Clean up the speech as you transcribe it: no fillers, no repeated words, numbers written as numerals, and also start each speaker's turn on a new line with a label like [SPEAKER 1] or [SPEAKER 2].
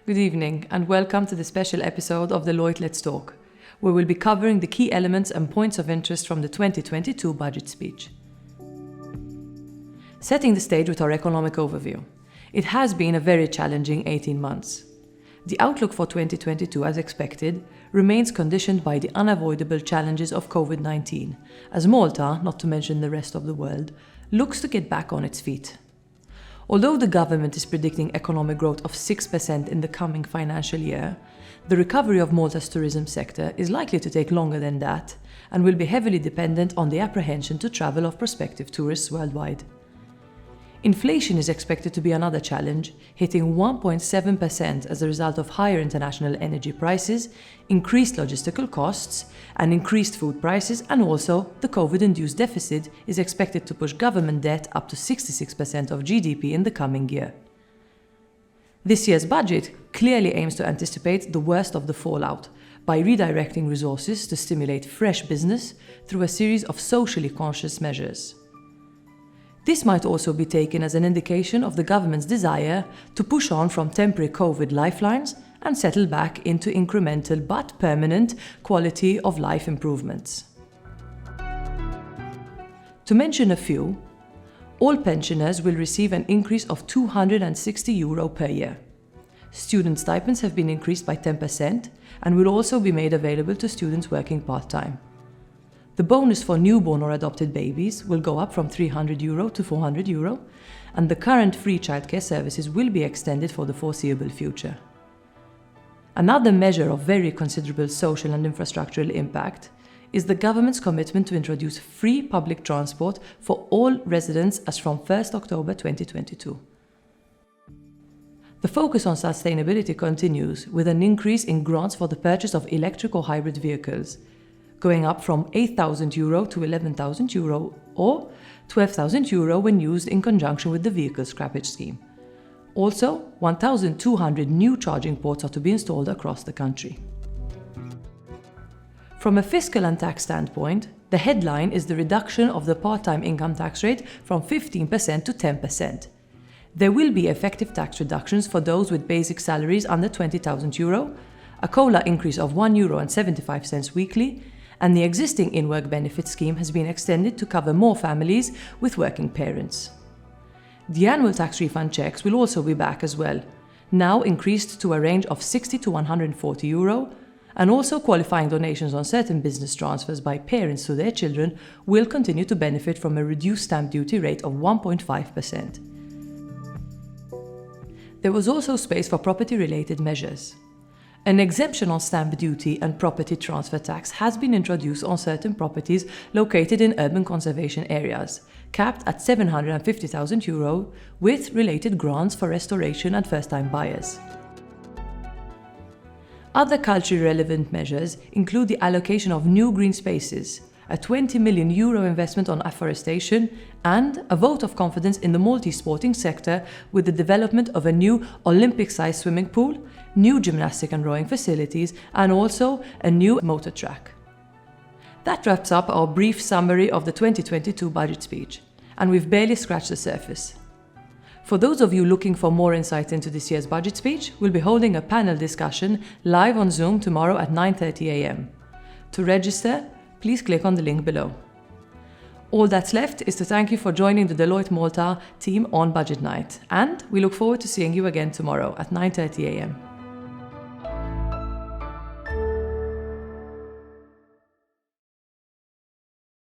[SPEAKER 1] Good evening and welcome to the special episode of Deloitte Let's Talk, where we'll be covering the key elements and points of interest from the 2022 budget speech. Setting the stage with our economic overview. It has been a very challenging 18 months. The outlook for 2022, as expected, remains conditioned by the unavoidable challenges of COVID-19, as Malta, not to mention the rest of the world, looks to get back on its feet. Although the government is predicting economic growth of 6% in the coming financial year, the recovery of Malta's tourism sector is likely to take longer than that and will be heavily dependent on the apprehension to travel of prospective tourists worldwide. Inflation is expected to be another challenge, hitting 1.7% as a result of higher international energy prices, increased logistical costs, and increased food prices, and also the COVID-induced deficit is expected to push government debt up to 66% of GDP in the coming year. This year's budget clearly aims to anticipate the worst of the fallout by redirecting resources to stimulate fresh business through a series of socially conscious measures. This might also be taken as an indication of the government's desire to push on from temporary COVID lifelines and settle back into incremental but permanent quality of life improvements. To mention a few, all pensioners will receive an increase of €260 per year. Student stipends have been increased by 10% and will also be made available to students working part-time. The bonus for newborn or adopted babies will go up from €300 to €400, and the current free childcare services will be extended for the foreseeable future. Another measure of very considerable social and infrastructural impact is the government's commitment to introduce free public transport for all residents as from 1st October 2022. The focus on sustainability continues with an increase in grants for the purchase of electric or hybrid vehicles, going up from €8,000 to €11,000 or €12,000 when used in conjunction with the vehicle scrappage scheme. Also, 1,200 new charging ports are to be installed across the country. From a fiscal and tax standpoint, the headline is the reduction of the part-time income tax rate from 15% to 10%. There will be effective tax reductions for those with basic salaries under €20,000, a COLA increase of €1.75 weekly, and the existing in-work benefit scheme has been extended to cover more families with working parents. The annual tax refund checks will also be back as well, now increased to a range of €60 to €140, and also qualifying donations on certain business transfers by parents to their children will continue to benefit from a reduced stamp duty rate of 1.5%. There was also space for property-related measures. An exemption on stamp duty and property transfer tax has been introduced on certain properties located in urban conservation areas, capped at €750,000, with related grants for restoration and first-time buyers. Other culturally relevant measures include the allocation of new green spaces, a €20 million investment on afforestation, and a vote of confidence in the Maltese sporting sector with the development of a new Olympic-sized swimming pool, new gymnastic and rowing facilities, and also a new motor track. That wraps up our brief summary of the 2022 budget speech, and we've barely scratched the surface. For those of you looking for more insight into this year's budget speech, we'll be holding a panel discussion live on Zoom tomorrow at 9:30 a.m. To register, please click on the link below. All that's left is to thank you for joining the Deloitte Malta team on Budget Night, and we look forward to seeing you again tomorrow at 9:30 a.m.